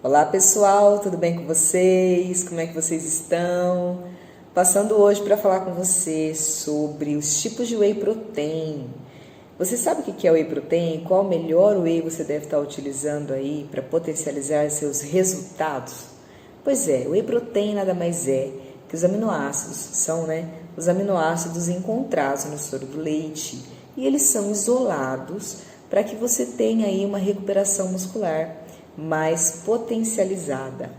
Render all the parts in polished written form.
Olá pessoal, tudo bem com vocês? Como é que vocês estão? Passando hoje para falar com você sobre os tipos de Whey Protein. Você sabe o que é o Whey Protein? Qual o melhor Whey você deve estar utilizando aí para potencializar seus resultados? Pois é, o Whey Protein nada mais é que os aminoácidos, são os aminoácidos encontrados no soro do leite, e eles são isolados para que você tenha aí uma recuperação muscular mais potencializada.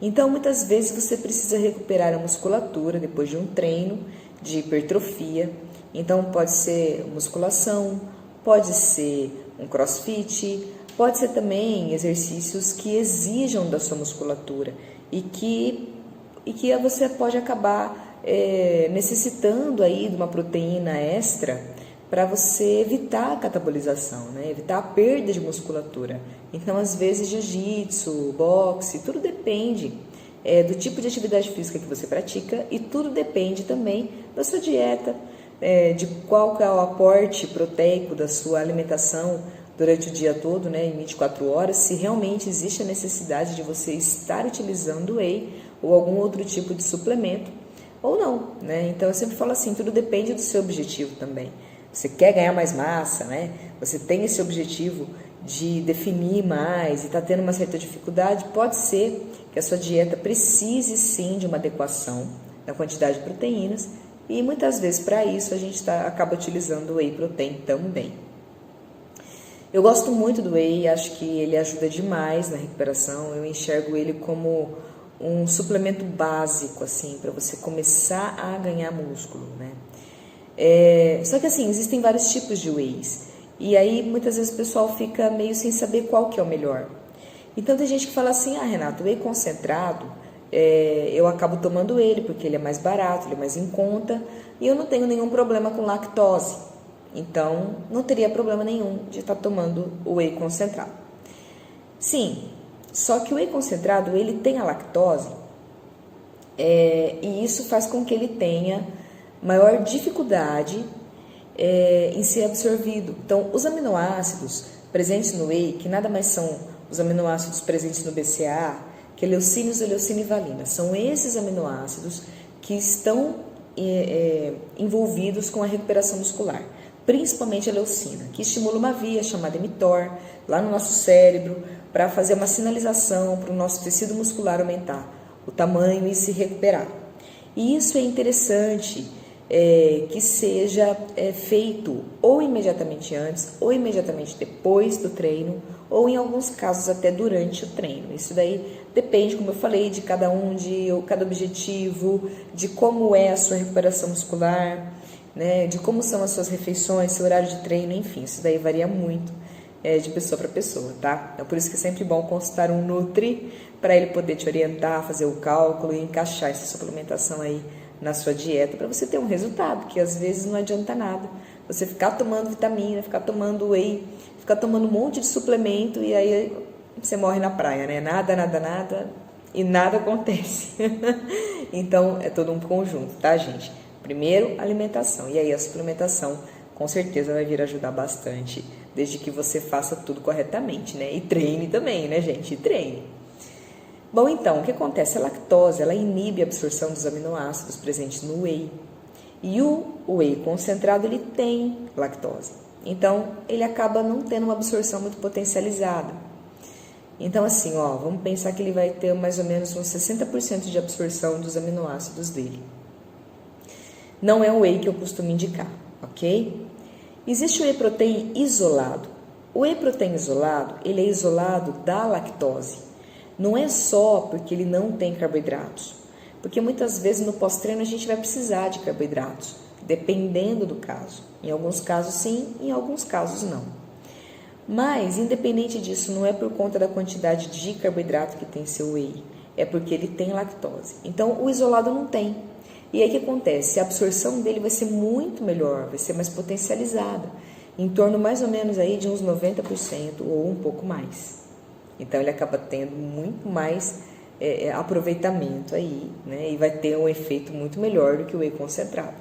Então, muitas vezes você precisa recuperar a musculatura depois de um treino de hipertrofia. Então, pode ser musculação, pode ser um crossfit, pode ser também exercícios que exijam da sua musculatura e que você pode acabar necessitando aí de uma proteína extra para você evitar a catabolização, evitar a perda de musculatura. Então, às vezes, jiu-jitsu, boxe, tudo depende do tipo de atividade física que você pratica e tudo depende também da sua dieta, de qual que é o aporte proteico da sua alimentação durante o dia todo, em 24 horas, se realmente existe a necessidade de você estar utilizando whey ou algum outro tipo de suplemento ou não, Então, eu sempre falo assim, tudo depende do seu objetivo também. Você quer ganhar mais massa, Você tem esse objetivo de definir mais e está tendo uma certa dificuldade, pode ser que a sua dieta precise sim de uma adequação na quantidade de proteínas e muitas vezes para isso a gente acaba utilizando o Whey Protein também. Eu gosto muito do Whey, acho que ele ajuda demais na recuperação, eu enxergo ele como um suplemento básico assim, para você começar a ganhar músculo, Só que assim, existem vários tipos de wheys. E aí muitas vezes o pessoal fica meio sem saber qual que é o melhor. Então tem gente que fala assim, Renato, o whey concentrado, eu acabo tomando ele porque ele é mais barato, ele é mais em conta e eu não tenho nenhum problema com lactose. Então não teria problema nenhum de estar tomando o whey concentrado. Sim, só que o whey concentrado, ele tem a lactose e isso faz com que ele tenha maior dificuldade em ser absorvido. Então, os aminoácidos presentes no whey, que nada mais são os aminoácidos presentes no BCAA, que é leucina, isoleucina e valina, são esses aminoácidos que estão envolvidos com a recuperação muscular, principalmente a leucina, que estimula uma via chamada mTOR, lá no nosso cérebro, para fazer uma sinalização para o nosso tecido muscular aumentar o tamanho e se recuperar. E isso é interessante que seja feito ou imediatamente antes ou imediatamente depois do treino ou em alguns casos até durante o treino. Isso daí depende, como eu falei, de cada um, de cada objetivo, de como é a sua recuperação muscular, de como são as suas refeições, seu horário de treino, enfim, isso daí varia muito de pessoa para pessoa, tá? Então, por isso que é sempre bom consultar um Nutri para ele poder te orientar, fazer o cálculo e encaixar essa suplementação aí na sua dieta, para você ter um resultado, que às vezes não adianta nada. Você ficar tomando vitamina, ficar tomando whey, ficar tomando um monte de suplemento e aí você morre na praia, Nada e nada acontece. Então, é todo um conjunto, tá, gente? Primeiro, alimentação. E aí a suplementação, com certeza, vai vir ajudar bastante, desde que você faça tudo corretamente, E treine também, gente? E treine. Bom, então, o que acontece? A lactose, ela inibe a absorção dos aminoácidos presentes no whey. E o whey concentrado, ele tem lactose. Então, ele acaba não tendo uma absorção muito potencializada. Então, assim, vamos pensar que ele vai ter mais ou menos uns 60% de absorção dos aminoácidos dele. Não é o whey que eu costumo indicar, ok? Existe o whey protein isolado. O whey protein isolado, ele é isolado da lactose. Não é só porque ele não tem carboidratos, porque muitas vezes no pós-treino a gente vai precisar de carboidratos, dependendo do caso. Em alguns casos sim, em alguns casos não. Mas, independente disso, não é por conta da quantidade de carboidrato que tem seu whey, é porque ele tem lactose. Então, o isolado não tem. E aí o que acontece? A absorção dele vai ser muito melhor, vai ser mais potencializada, em torno mais ou menos aí de uns 90% ou um pouco mais. Então, ele acaba tendo muito mais aproveitamento aí, E vai ter um efeito muito melhor do que o whey concentrado.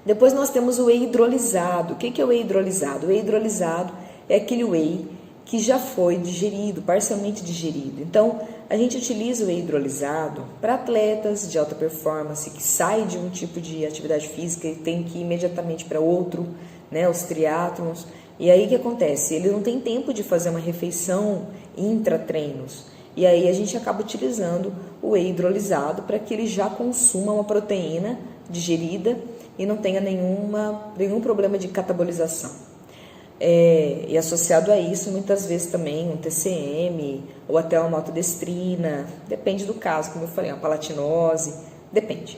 Depois nós temos o whey hidrolisado. O que é o whey hidrolisado? O whey hidrolisado é aquele whey que já foi digerido, parcialmente digerido. Então, a gente utiliza o whey hidrolisado para atletas de alta performance que saem de um tipo de atividade física e tem que ir imediatamente para outro, né, os triatlons. E aí o que acontece? Ele não tem tempo de fazer uma refeição intra-treinos. E aí a gente acaba utilizando o whey hidrolisado para que ele já consuma uma proteína digerida e não tenha nenhum problema de catabolização. E associado a isso, muitas vezes também um TCM ou até uma maltodestrina, depende do caso, como eu falei, uma palatinose, depende.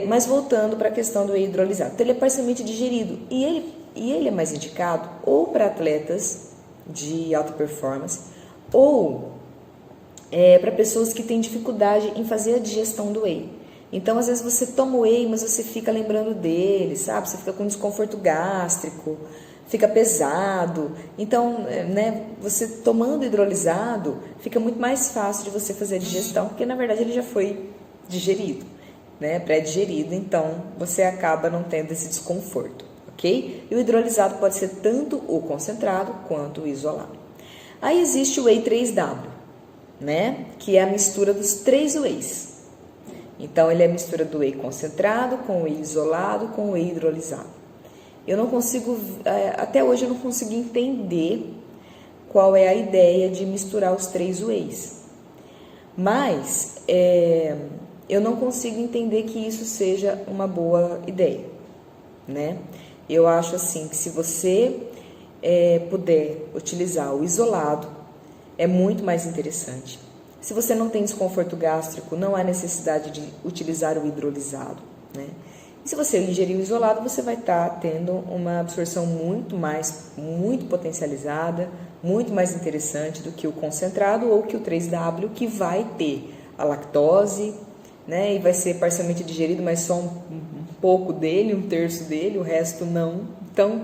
Mas voltando para a questão do whey hidrolisado, então ele é parcialmente digerido e ele é mais indicado ou para atletas de alta performance ou para pessoas que têm dificuldade em fazer a digestão do whey. Então, às vezes você toma o whey, mas você fica lembrando dele, sabe? Você fica com desconforto gástrico, fica pesado. Então, você tomando hidrolisado, fica muito mais fácil de você fazer a digestão, porque na verdade ele já foi digerido, pré-digerido, então você acaba não tendo esse desconforto, ok? E o hidrolisado pode ser tanto o concentrado quanto o isolado. Aí existe o whey 3W, que é a mistura dos 3 wheys. Então, ele é a mistura do whey concentrado com o whey isolado com o whey hidrolisado. Eu não consigo, até hoje eu não consigo entender qual é a ideia de misturar os 3 wheys. Mas eu não consigo entender que isso seja uma boa ideia, Eu acho assim que se você puder utilizar o isolado, é muito mais interessante. Se você não tem desconforto gástrico, não há necessidade de utilizar o hidrolisado, E se você ingerir o isolado, você vai estar tendo uma absorção muito potencializada, muito mais interessante do que o concentrado ou que o 3W, que vai ter a lactose, e vai ser parcialmente digerido, mas só um pouco dele, 1/3 dele, o resto não. Então,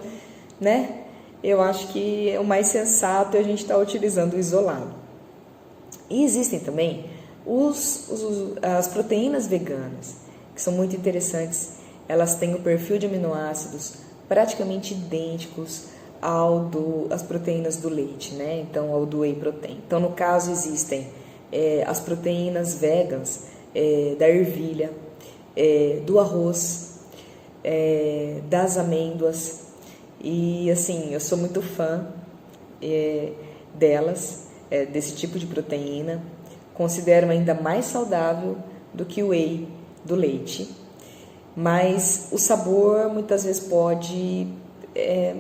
eu acho que o mais sensato é a gente estar utilizando o isolado. E existem também as proteínas veganas, que são muito interessantes. Elas têm o perfil de aminoácidos praticamente idênticos às proteínas do leite, Então, ao do whey protein. Então, no caso, existem as proteínas veganas da ervilha, do arroz, das amêndoas. E, assim, eu sou muito fã delas, desse tipo de proteína. Considero ainda mais saudável do que o whey do leite. Mas o sabor muitas vezes pode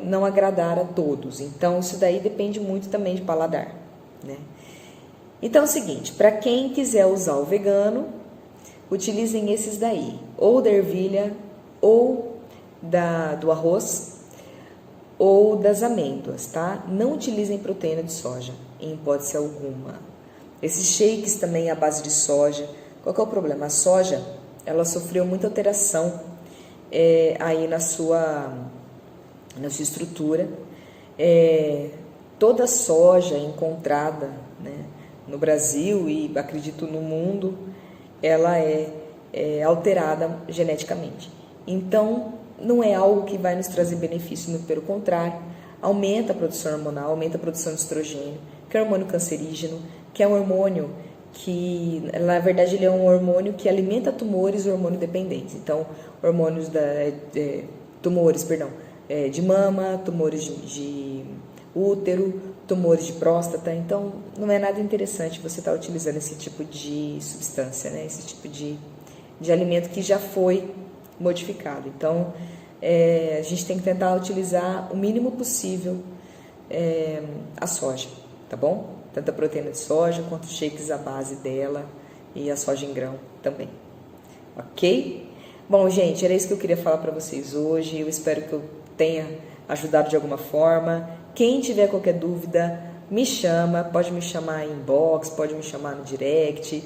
não agradar a todos. Então, isso daí depende muito também de paladar, Então, é o seguinte, para quem quiser usar o vegano, utilizem esses daí, ou da ervilha, ou do arroz, ou das amêndoas, tá? Não utilizem proteína de soja, em hipótese alguma. Esses shakes também à base de soja. Qual que é o problema? A soja, ela sofreu muita alteração aí na sua estrutura. Toda soja encontrada no Brasil e acredito no mundo, ela é alterada geneticamente. Então, não é algo que vai nos trazer benefício, muito pelo contrário, aumenta a produção hormonal, aumenta a produção de estrogênio, que é um hormônio cancerígeno, que é um hormônio que, na verdade, ele é um hormônio que alimenta tumores hormônio dependentes. Então, hormônios de mama, tumores de útero, tumores de próstata. Então, não é nada interessante você estar utilizando esse tipo de substância, esse tipo de alimento que já foi modificado. Então, a gente tem que tentar utilizar o mínimo possível a soja, tá bom? Tanto a proteína de soja quanto os shakes à base dela e a soja em grão também, ok? Bom, gente, era isso que eu queria falar para vocês hoje. Eu espero que eu tenha ajudado de alguma forma. Quem tiver qualquer dúvida, me chama, pode me chamar em inbox, pode me chamar no direct,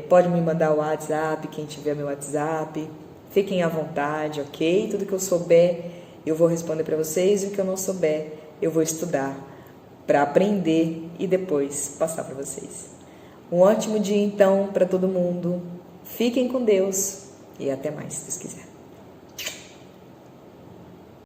pode me mandar o WhatsApp, quem tiver meu WhatsApp. Fiquem à vontade, ok? Tudo que eu souber, eu vou responder para vocês. E o que eu não souber, eu vou estudar para aprender e depois passar para vocês. Um ótimo dia, então, para todo mundo. Fiquem com Deus e até mais, se Deus quiser.